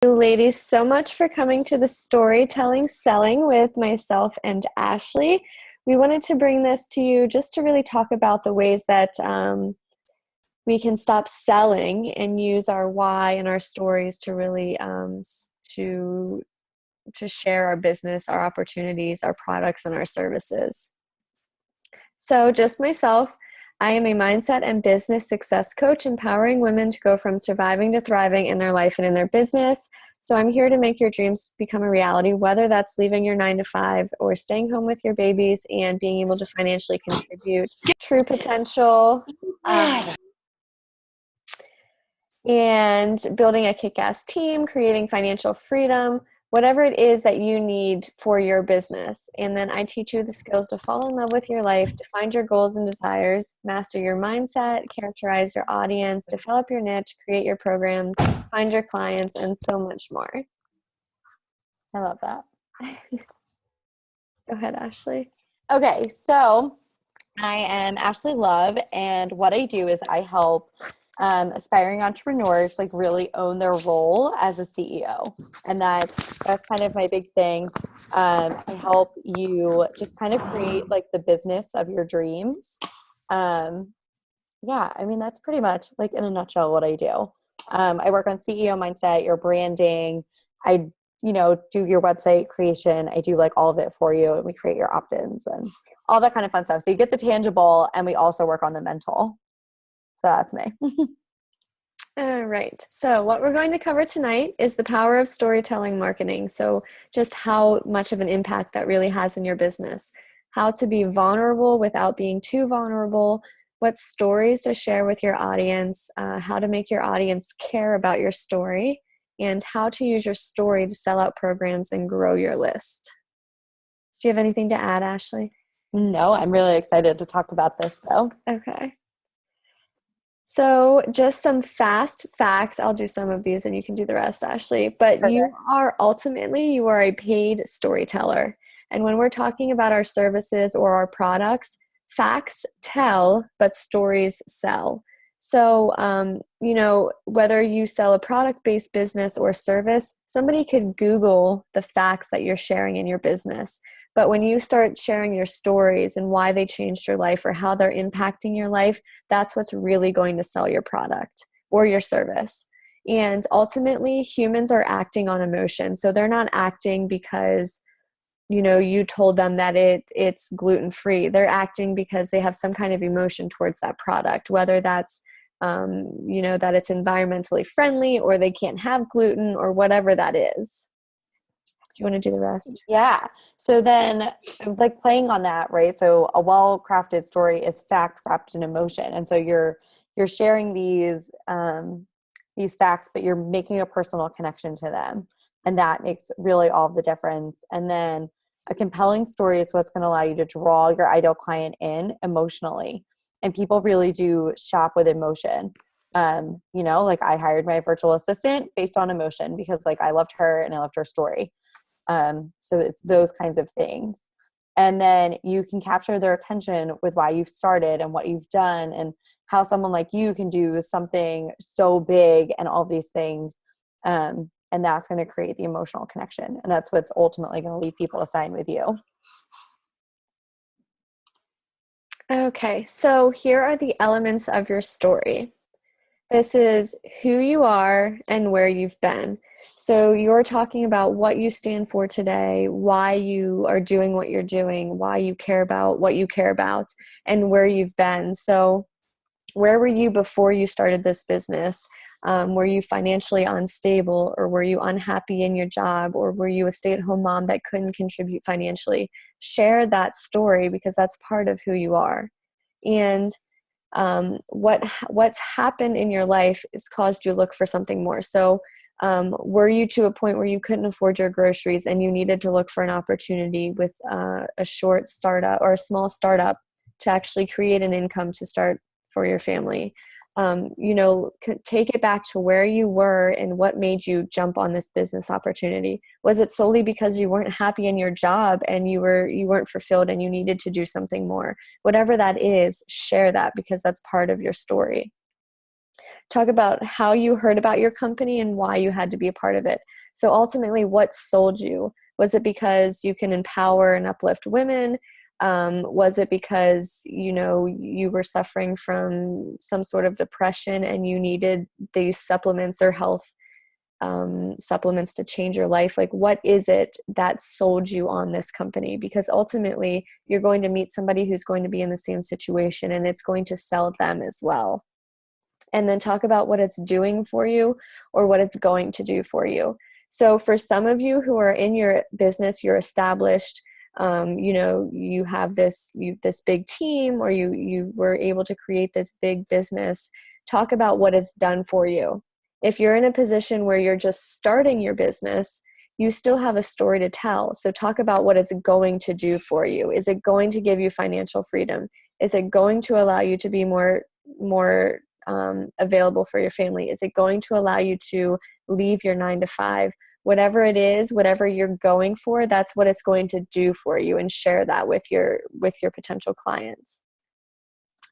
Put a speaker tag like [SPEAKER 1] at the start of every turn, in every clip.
[SPEAKER 1] You ladies so much for coming to the Storytelling Selling with myself and Ashley. We wanted to bring this to you just to really talk about the ways that we can stop selling and use our why and our stories to really to share our business, our opportunities, our products, and our services. So just myself, I am a mindset and business success coach, empowering women to go from surviving to thriving in their life and in their business. So I'm here to make your dreams become a reality, whether that's leaving your 9 to 5 or staying home with your babies and being able to financially contribute true potential, and building a kick-ass team, creating financial freedom, whatever it is that you need for your business. And then I teach you the skills to fall in love with your life, to find your goals and desires, master your mindset, characterize your audience, develop your niche, create your programs, find your clients, and so much more.
[SPEAKER 2] I love that.
[SPEAKER 1] Go ahead, Ashley.
[SPEAKER 2] Okay, so I am Ashley Love, and what I do is I help aspiring entrepreneurs like really own their role as a CEO, and that's kind of my big thing. I help you just kind of create like the business of your dreams. Yeah, I mean that's pretty much like in a nutshell what I do. I work on CEO mindset, your branding. I do your website creation. I do like all of it for you, and we create your opt-ins and all that kind of fun stuff. So you get the tangible, and we also work on the mental. So that's me.
[SPEAKER 1] All right. So what we're going to cover tonight is the power of storytelling marketing. So just how much of an impact that really has in your business, how to be vulnerable without being too vulnerable, what stories to share with your audience, how to make your audience care about your story, and how to use your story to sell out programs and grow your list. Do you have anything to add, Ashley?
[SPEAKER 2] No, I'm really excited to talk about this though.
[SPEAKER 1] Okay. So just some fast facts. I'll do some of these and you can do the rest, Ashley. But
[SPEAKER 2] Perfect.
[SPEAKER 1] you are a paid storyteller. And when we're talking about our services or our products, facts tell, but stories sell. So, whether you sell a product-based business or service, somebody could Google the facts that you're sharing in your business. But when you start sharing your stories and why they changed your life or how they're impacting your life, that's what's really going to sell your product or your service. And ultimately, humans are acting on emotion. So they're not acting because, you told them that it's gluten-free. They're acting because they have some kind of emotion towards that product, whether that's, that it's environmentally friendly or they can't have gluten or whatever that is. Do you want to do the rest?
[SPEAKER 2] Yeah. So then like playing on that, right? So a well-crafted story is fact wrapped in emotion. And so you're sharing these facts, but you're making a personal connection to them. And that makes really all the difference. And then a compelling story is what's going to allow you to draw your ideal client in emotionally. And people really do shop with emotion. Like I hired my virtual assistant based on emotion because like I loved her and I loved her story. So it's those kinds of things. And then you can capture their attention with why you've started and what you've done and how someone like you can do something so big and all these things. And that's going to create the emotional connection. And that's what's ultimately going to lead people to sign with you.
[SPEAKER 1] Okay, so here are the elements of your story. This is who you are and where you've been. So you're talking about what you stand for today, why you are doing what you're doing, why you care about what you care about, and where you've been. So where were you before you started this business? Were you financially unstable, or were you unhappy in your job, or were you a stay-at-home mom that couldn't contribute financially? Share that story because that's part of who you are. And what's happened in your life has caused you to look for something more. So were you to a point where you couldn't afford your groceries and you needed to look for an opportunity with a short startup or a small startup to actually create an income to start for your family? Take it back to where you were and what made you jump on this business opportunity. Was it solely because you weren't happy in your job and you weren't fulfilled and you needed to do something more? Whatever that is, share that because that's part of your story. Talk about how you heard about your company and why you had to be a part of it. So ultimately, what sold you? Was it because you can empower and uplift women? Was it because, you were suffering from some sort of depression and you needed these supplements or health supplements to change your life? Like, what is it that sold you on this company? Because ultimately, you're going to meet somebody who's going to be in the same situation, and it's going to sell them as well. And then talk about what it's doing for you or what it's going to do for you. So for some of you who are in your business, you're established, you have this big team, or you were able to create this big business. Talk about what it's done for you. If you're in a position where you're just starting your business, you still have a story to tell. So talk about what it's going to do for you. Is it going to give you financial freedom? Is it going to allow you to be more available for your family? Is it going to allow you to leave your 9 to 5? Whatever it is, whatever you're going for, that's what it's going to do for you, and share that with your potential clients.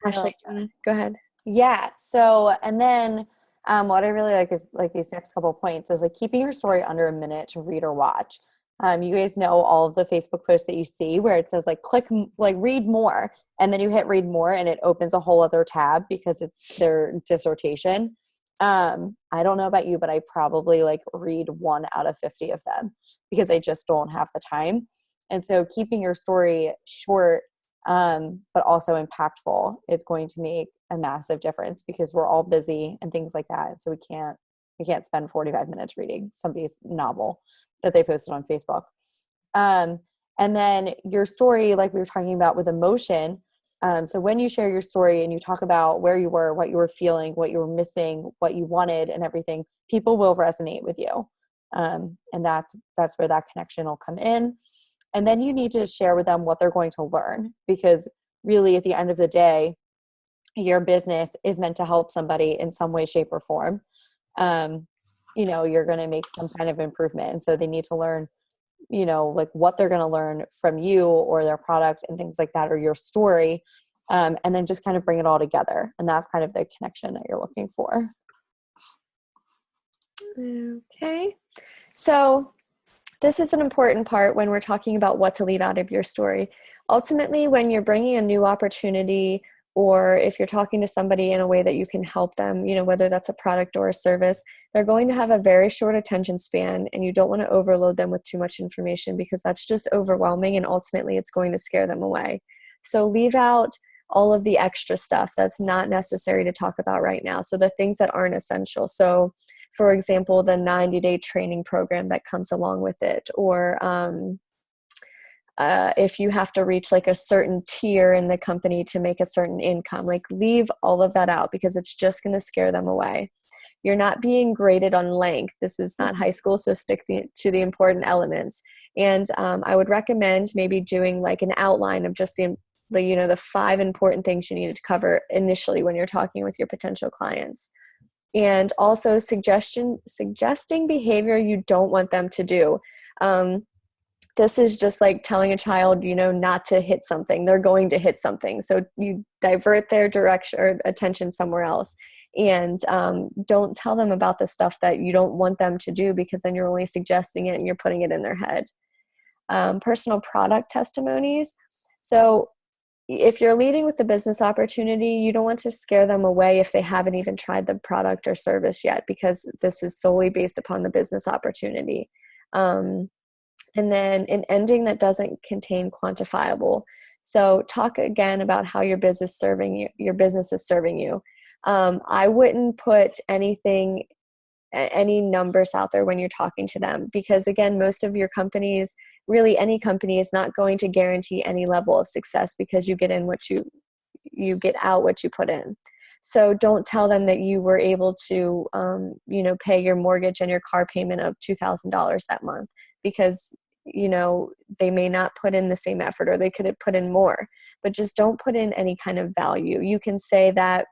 [SPEAKER 1] Ashley, do you want to go ahead?
[SPEAKER 2] Yeah. So, and then what I really like is like these next couple of points is like keeping your story under a minute to read or watch. You guys know all of the Facebook posts that you see where it says like click, like read more, and then you hit read more and it opens a whole other tab because it's their dissertation. I don't know about you, but I probably like read 1 out of 50 of them because I just don't have the time. And so keeping your story short, but also impactful is going to make a massive difference because we're all busy and things like that. So we can't spend 45 minutes reading somebody's novel that they posted on Facebook. And then your story, like we were talking about with emotion. So when you share your story and you talk about where you were, what you were feeling, what you were missing, what you wanted and everything, people will resonate with you. And that's where that connection will come in. And then you need to share with them what they're going to learn, because really at the end of the day, your business is meant to help somebody in some way, shape, or form. You're going to make some kind of improvement. And so they need to learn, like what they're going to learn from you or their product and things like that, or your story. And then just kind of bring it all together. And that's kind of the connection that you're looking for.
[SPEAKER 1] Okay. So this is an important part when we're talking about what to leave out of your story. Ultimately, when you're bringing a new opportunity, or if you're talking to somebody in a way that you can help them, whether that's a product or a service, they're going to have a very short attention span, and you don't want to overload them with too much information because that's just overwhelming, and ultimately it's going to scare them away. So leave out all of the extra stuff that's not necessary to talk about right now. So the things that aren't essential. So for example, the 90-day training program that comes along with it, or if you have to reach like a certain tier in the company to make a certain income, like leave all of that out because it's just going to scare them away. You're not being graded on length. This is not high school, so stick to the important elements. And I would recommend maybe doing like an outline of just the 5 important things you need to cover initially when you're talking with your potential clients. And also suggesting behavior you don't want them to do. This is just like telling a child, not to hit something. They're going to hit something. So you divert their direction or attention somewhere else. And don't tell them about the stuff that you don't want them to do, because then you're only suggesting it and you're putting it in their head. Personal product testimonies. So if you're leading with the business opportunity, you don't want to scare them away if they haven't even tried the product or service yet, because this is solely based upon the business opportunity. And then an ending that doesn't contain quantifiable. So talk again about how your business is serving you. I wouldn't put any numbers out there when you're talking to them, because again, most of your companies, really any company, is not going to guarantee any level of success, because you get out what you put in. So don't tell them that you were able to pay your mortgage and your car payment of $2,000 that month, because they may not put in the same effort, or they could have put in more. But just don't put in any kind of value. You can say that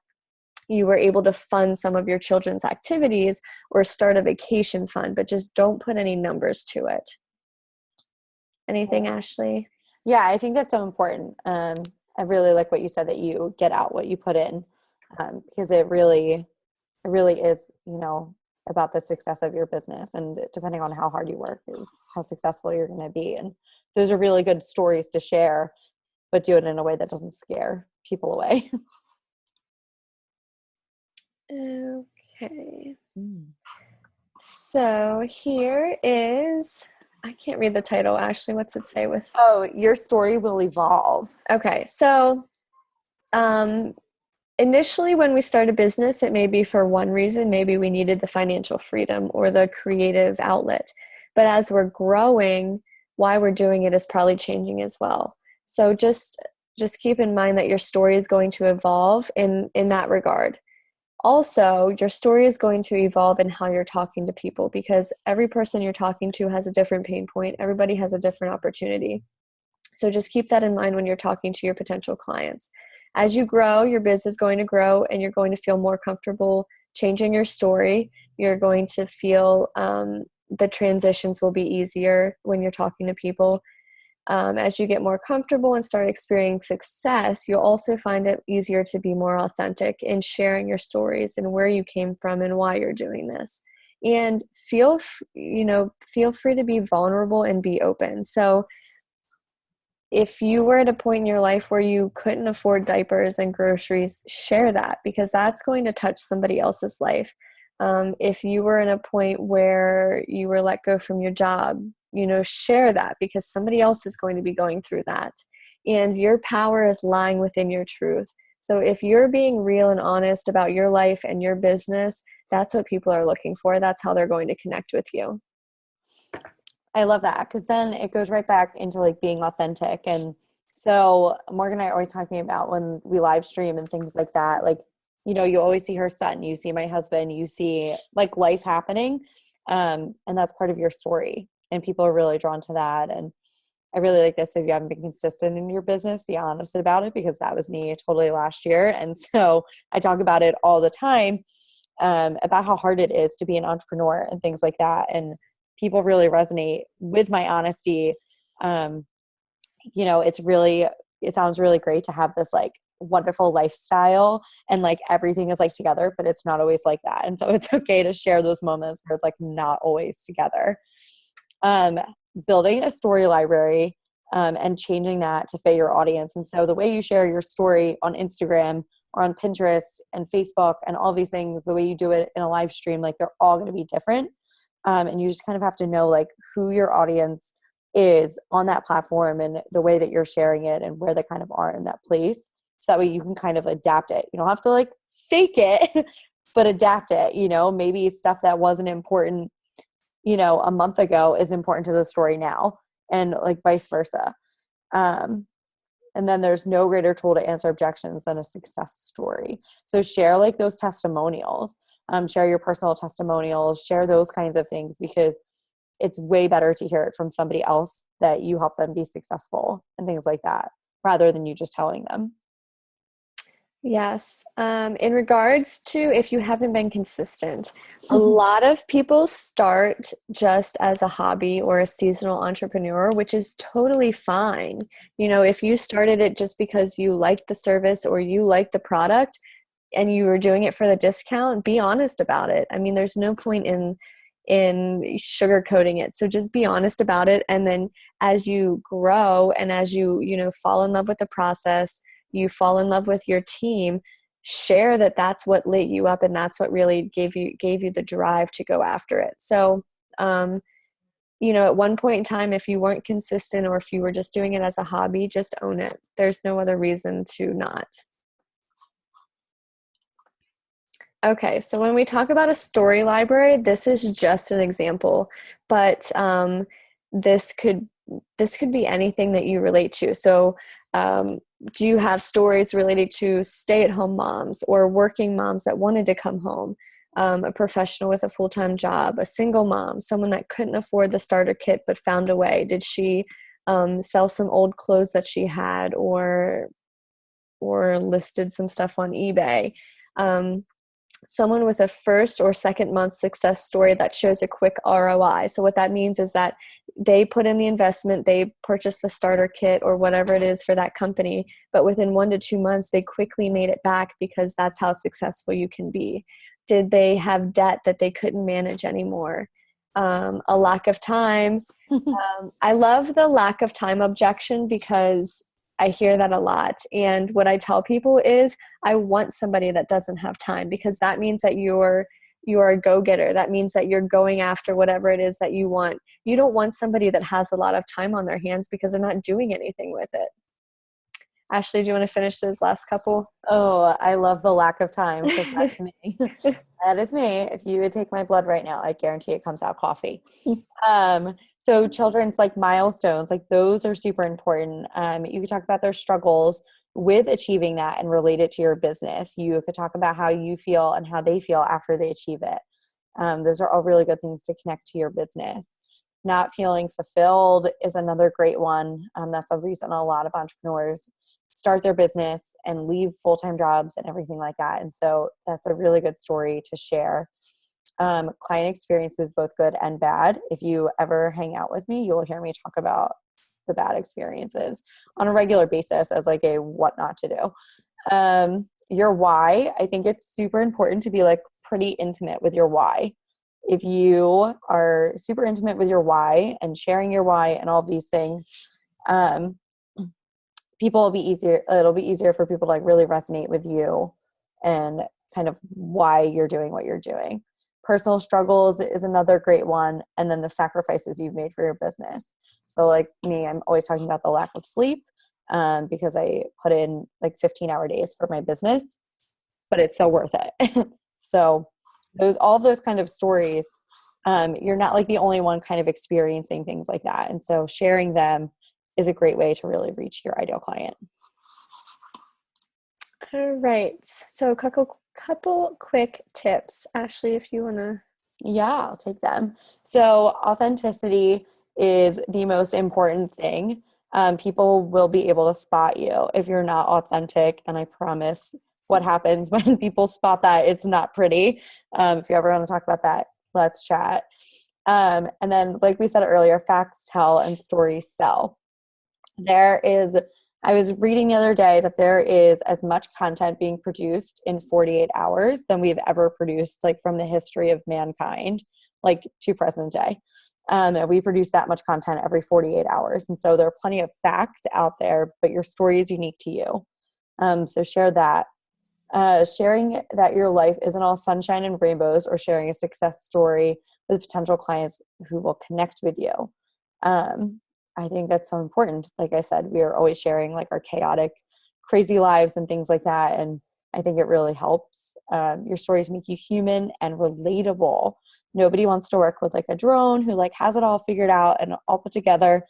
[SPEAKER 1] you were able to fund some of your children's activities or start a vacation fund, but just don't put any numbers to it. Anything, Ashley?
[SPEAKER 2] Yeah, I think that's so important. I really like what you said, that you get out what you put in, because it really it really is, about the success of your business, and depending on how hard you work is how successful you're going to be. And those are really good stories to share, but do it in a way that doesn't scare people away.
[SPEAKER 1] Okay. So here is, I can't read the title, Ashley. What's it say with?
[SPEAKER 2] Oh, your story will evolve.
[SPEAKER 1] Okay. So initially when we start a business, it may be for one reason. Maybe we needed the financial freedom or the creative outlet. But as we're growing, why we're doing it is probably changing as well. So just keep in mind that your story is going to evolve in that regard. Also, your story is going to evolve in how you're talking to people, because every person you're talking to has a different pain point. Everybody has a different opportunity. So just keep that in mind when you're talking to your potential clients. As you grow, your business is going to grow, and you're going to feel more comfortable changing your story. You're going to feel the transitions will be easier when you're talking to people. As you get more comfortable and start experiencing success, you'll also find it easier to be more authentic in sharing your stories and where you came from and why you're doing this. And feel free to be vulnerable and be open. So if you were at a point in your life where you couldn't afford diapers and groceries, share that, because that's going to touch somebody else's life. If you were in a point where you were let go from your job, share that, because somebody else is going to be going through that. And your power is lying within your truth. So if you're being real and honest about your life and your business, that's what people are looking for. That's how they're going to connect with you.
[SPEAKER 2] I love that, because then it goes right back into like being authentic. And so Morgan and I are always talking about when we live stream and things like that, like, you always see her son, you see my husband, you see like life happening. And that's part of your story. And people are really drawn to that. And I really like this. If you haven't been consistent in your business, be honest about it, because that was me totally last year. And so I talk about it all the time, about how hard it is to be an entrepreneur and things like that. And people really resonate with my honesty. It sounds really great to have this like wonderful lifestyle and like everything is like together, but it's not always like that. And so it's okay to share those moments where it's like not always together. Building a story library, and changing that to fit your audience. And so the way you share your story on Instagram or on Pinterest and Facebook and all these things, the way you do it in a live stream, like they're all going to be different. And you just kind of have to know like who your audience is on that platform and the way that you're sharing it and where they kind of are in that place. So that way you can kind of adapt it. You don't have to like fake it, but adapt it. Maybe stuff that wasn't important, a month ago is important to the story now, and like vice versa. And then there's no greater tool to answer objections than a success story. So share like those testimonials, share your personal testimonials, share those kinds of things, because it's way better to hear it from somebody else that you help them be successful and things like that, rather than you just telling them.
[SPEAKER 1] Yes. In regards to if you haven't been consistent, a lot of people start just as a hobby or a seasonal entrepreneur, which is totally fine. If you started it just because you liked the service or you liked the product and you were doing it for the discount, be honest about it. I mean, there's no point in sugarcoating it. So just be honest about it. And then as you grow and as you, fall in love with the process, you fall in love with your team, share that that's what lit you up and that's what really gave you the drive to go after it. So, at one point in time, if you weren't consistent or if you were just doing it as a hobby, just own it. There's no other reason to not. Okay, so when we talk about a story library, this is just an example, but this could be anything that you relate to. So do you have stories related to stay-at-home moms or working moms that wanted to come home, a professional with a full-time job, a single mom, someone that couldn't afford the starter kit but found a way? Did she sell some old clothes that she had or listed some stuff on eBay? Someone with a first or second month success story that shows a quick ROI. So what that means is that they put in the investment, they purchased the starter kit or whatever it is for that company, but within 1 to 2 months, they quickly made it back, because that's how successful you can be. Did they have debt that they couldn't manage anymore? A lack of time. I love the lack of time objection because I hear that a lot. And what I tell people is I want somebody that doesn't have time, because that means that you're a go-getter. That means that you're going after whatever it is that you want. You don't want somebody that has a lot of time on their hands because they're not doing anything with it. Ashley, do you want to finish those last couple?
[SPEAKER 2] Oh, I love the lack of time, because that's me. That is me. If you would take my blood right now, I guarantee it comes out coffee. So children's like milestones, like those are super important. You could talk about their struggles with achieving that and relate it to your business. You could talk about how you feel and how they feel after they achieve it. Those are all really good things to connect to your business. Not feeling fulfilled is another great one. That's a reason a lot of entrepreneurs start their business and leave full-time jobs and everything like that. And so that's a really good story to share. Client experiences, both good and bad. If you ever hang out with me, you'll hear me talk about the bad experiences on a regular basis as like a what not to do. Your why, I think it's super important to be like pretty intimate with your why. If you are super intimate with your why and sharing your why and all of these things, it'll be easier for people to like really resonate with you and kind of why you're doing what you're doing. Personal struggles is another great one. And then the sacrifices you've made for your business. So like me, I'm always talking about the lack of sleep, because I put in like 15-hour days for my business, but it's so worth it. So all of those kind of stories, you're not like the only one kind of experiencing things like that. And so sharing them is a great way to really reach your ideal client.
[SPEAKER 1] All right. So a couple quick tips. Ashley, if you want to.
[SPEAKER 2] Yeah, I'll take them. So authenticity is the most important thing. People will be able to spot you if you're not authentic. And I promise what happens when people spot that, it's not pretty. If you ever want to talk about that, let's chat. And then, like we said earlier, facts tell and stories sell. I was reading the other day that there is as much content being produced in 48 hours than we've ever produced, like from the history of mankind, like to present day. And we produce that much content every 48 hours. And so there are plenty of facts out there, but your story is unique to you. So share that. Sharing that your life isn't all sunshine and rainbows, or sharing a success story with potential clients who will connect with you. I think that's so important. Like I said, we are always sharing like our chaotic, crazy lives and things like that. And I think it really helps. Your stories make you human and relatable. Nobody wants to work with like a drone who like has it all figured out and all put together,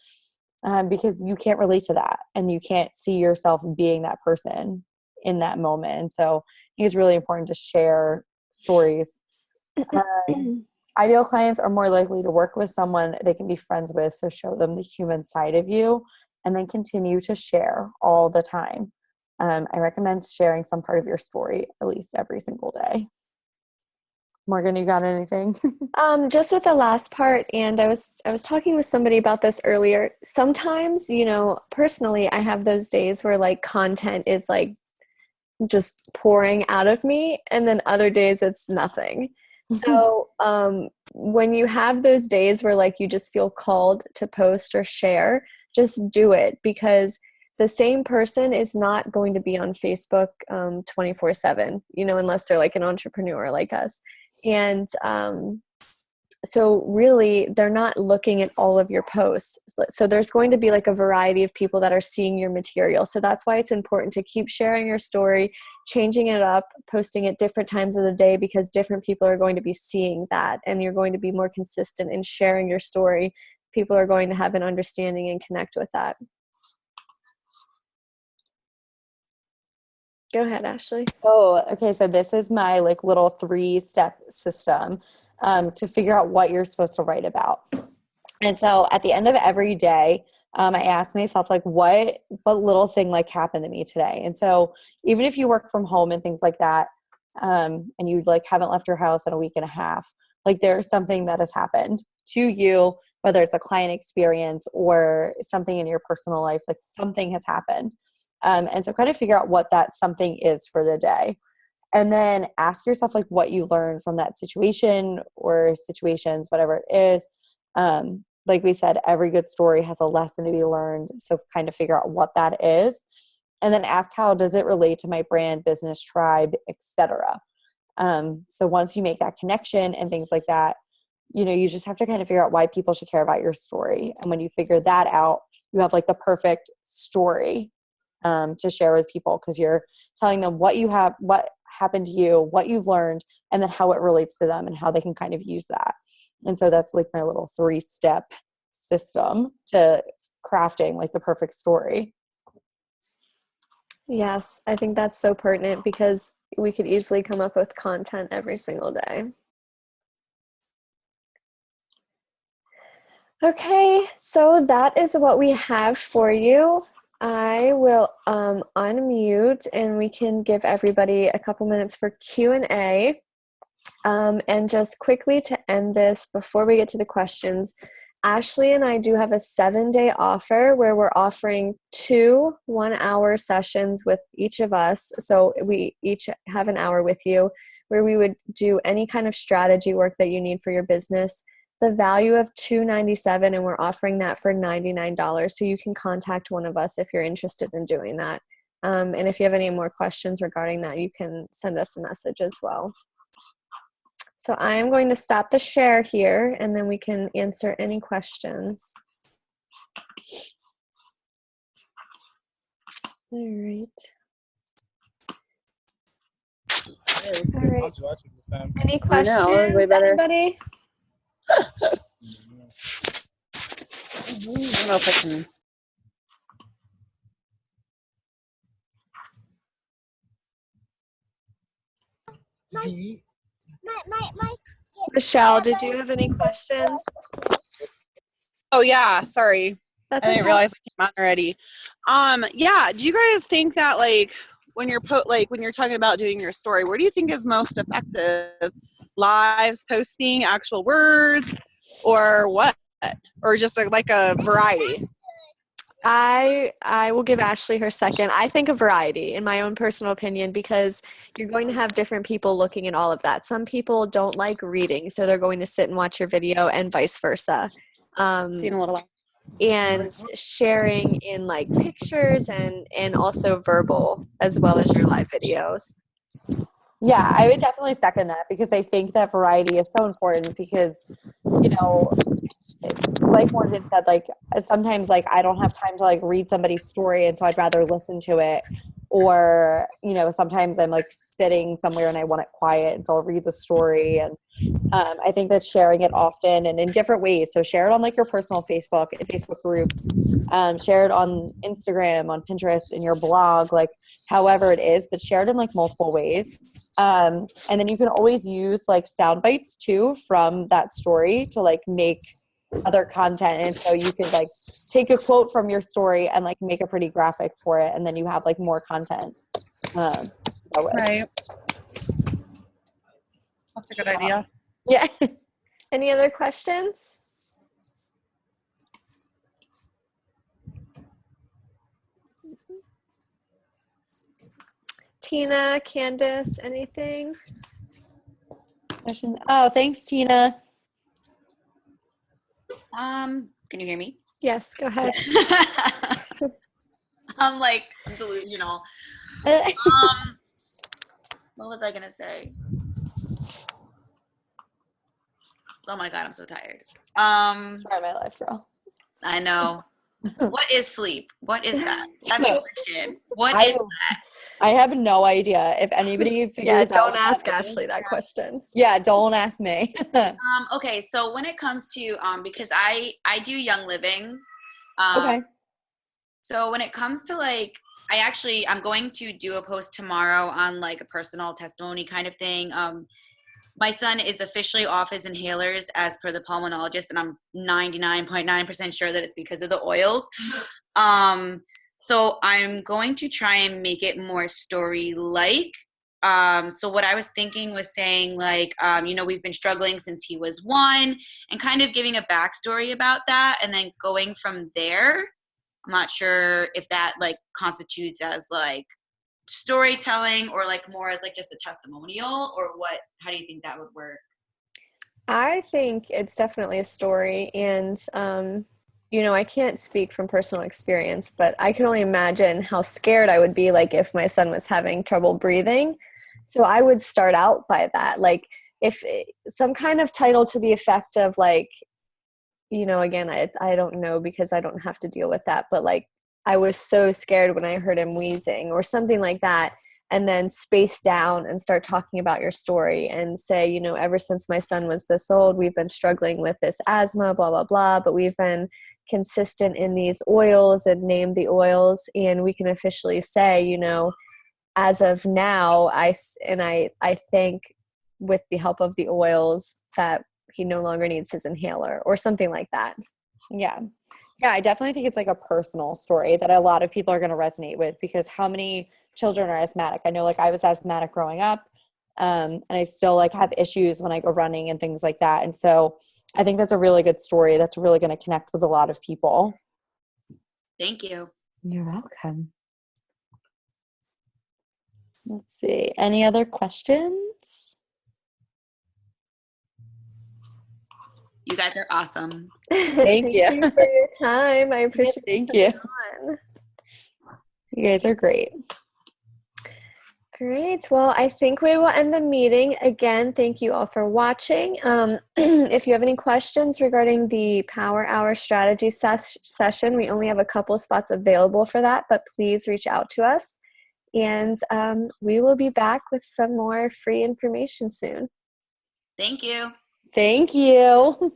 [SPEAKER 2] because you can't relate to that and you can't see yourself being that person in that moment. And so I think it's really important to share stories. Ideal clients are more likely to work with someone they can be friends with, so show them the human side of you and then continue to share all the time. I recommend sharing some part of your story at least every single day. Morgan, you got anything?
[SPEAKER 1] Just with the last part, and I was talking with somebody about this earlier. Sometimes, personally, I have those days where like content is like just pouring out of me, and then other days it's nothing. So when you have those days where like you just feel called to post or share, just do it, because the same person is not going to be on Facebook 24/7, unless they're like an entrepreneur like us. And so really they're not looking at all of your posts. So there's going to be like a variety of people that are seeing your material. So that's why it's important to keep sharing your story, changing it up, posting at different times of the day, because different people are going to be seeing that, and you're going to be more consistent in sharing your story. People are going to have an understanding and connect with that. Go ahead, Ashley.
[SPEAKER 2] Oh, okay. So this is my like little 3-step system to figure out what you're supposed to write about. And so at the end of every day, I ask myself like, what little thing like happened to me today? And so even if you work from home and things like that, and you like haven't left your house in a week and a half, like there's something that has happened to you, whether it's a client experience or something in your personal life, like something has happened. And so kind of figure out what that something is for the day. And then ask yourself like what you learned from that situation or situations, whatever it is. Like we said, every good story has a lesson to be learned. So kind of figure out what that is. And then ask, how does it relate to my brand, business, tribe, etc. So once you make that connection and things like that, you just have to kind of figure out why people should care about your story. And when you figure that out, you have like the perfect story to share with people, because you're telling them what you have, what happened to you, what you've learned, and then how it relates to them and how they can kind of use that. And so that's like my little 3-step system to crafting like the perfect story.
[SPEAKER 1] Yes, I think that's so pertinent because we could easily come up with content every single day. Okay, so that is what we have for you. I will unmute and we can give everybody a couple minutes for Q&A. And just quickly to end this, before we get to the questions, Ashley and I do have a 7-day offer where we're offering 2 one-hour sessions with each of us. So we each have an hour with you where we would do any kind of strategy work that you need for your business. The value of $297, and we're offering that for $99. So you can contact one of us if you're interested in doing that. And if you have any more questions regarding that, you can send us a message as well. So I am going to stop the share here, and then we can answer any questions. All right. All right. Any questions, anybody?
[SPEAKER 3] I don't know if I can.
[SPEAKER 1] Michelle, did you have any questions?
[SPEAKER 3] Oh yeah, sorry.
[SPEAKER 1] That's
[SPEAKER 3] I didn't
[SPEAKER 1] okay.
[SPEAKER 3] realize I came on already. Yeah. Do you guys think that like when you're when you're talking about doing your story, where do you think is most effective? Lives, posting, actual words, or what? Or just like a variety?
[SPEAKER 1] I will give Ashley her second. I think a variety, in my own personal opinion, because you're going to have different people looking at all of that. Some people don't like reading, so they're going to sit and watch your video, and vice versa.
[SPEAKER 3] Seen a little while.
[SPEAKER 1] And sharing in like pictures and also verbal as well as your live videos.
[SPEAKER 2] Yeah, I would definitely second that, because I think that variety is so important, because, like Morgan said, like sometimes like I don't have time to like read somebody's story, and so I'd rather listen to it. Or, sometimes I'm like sitting somewhere and I want it quiet, and so I'll read the story. And I think that sharing it often and in different ways. So share it on like your personal Facebook groups, share it on Instagram, on Pinterest, in your blog, like however it is, but share it in like multiple ways. And then you can always use like sound bites too from that story to like make other content. And so you could like take a quote from your story and like make a pretty graphic for it, and then you have like more content.
[SPEAKER 3] Right. That's a good idea.
[SPEAKER 1] Yeah. Any other questions? Tina, Candace, anything?
[SPEAKER 2] Question. Oh, thanks, Tina.
[SPEAKER 4] Can you hear me?
[SPEAKER 1] Yes, go ahead.
[SPEAKER 4] I'm delusional. What was I gonna say? Oh my God, I'm so tired.
[SPEAKER 2] Sorry, my life, girl.
[SPEAKER 4] I know. What is sleep? What is that? That's the question. What is that?
[SPEAKER 2] I have no idea. If anybody figures out.
[SPEAKER 1] Don't ask Ashley that question.
[SPEAKER 2] Yeah, don't ask me.
[SPEAKER 4] Okay, so when it comes to because I do Young Living.
[SPEAKER 2] Okay.
[SPEAKER 4] So when it comes to like, I'm going to do a post tomorrow on like a personal testimony kind of thing. My son is officially off his inhalers as per the pulmonologist, and I'm 99.9% sure that it's because of the oils. So I'm going to try and make it more story-like. So what I was thinking was saying like, we've been struggling since he was 1, and kind of giving a backstory about that, and then going from there. I'm not sure if that like constitutes as like storytelling or like more as like just a testimonial, or what? How do you think that would work?
[SPEAKER 1] I think it's definitely a story, and I can't speak from personal experience, but I can only imagine how scared I would be, like if my son was having trouble breathing. So I would start out by that, like if some kind of title to the effect of like, again, I don't know because I don't have to deal with that, but like I was so scared when I heard him wheezing or something like that, and then space down and start talking about your story and say, ever since my son was this old, we've been struggling with this asthma, blah, blah, blah, but we've been consistent in these oils and name the oils. And we can officially say, as of now, I think with the help of the oils that he no longer needs his inhaler or something like that.
[SPEAKER 2] Yeah. Yeah, I definitely think it's like a personal story that a lot of people are going to resonate with, because how many children are asthmatic? I know like I was asthmatic growing up, and I still like have issues when I go running and things like that. And so I think that's a really good story that's really going to connect with a lot of people.
[SPEAKER 4] Thank you.
[SPEAKER 2] You're welcome. Let's see. Any other questions?
[SPEAKER 4] You guys are awesome.
[SPEAKER 2] Thank you.
[SPEAKER 1] You for your time. I appreciate
[SPEAKER 2] Thank you. You guys are great.
[SPEAKER 1] Great. Well, I think we will end the meeting. Again, thank you all for watching. If you have any questions regarding the Power Hour strategy session, we only have a couple spots available for that, but please reach out to us. And we will be back with some more free information soon.
[SPEAKER 4] Thank you.
[SPEAKER 2] Thank you.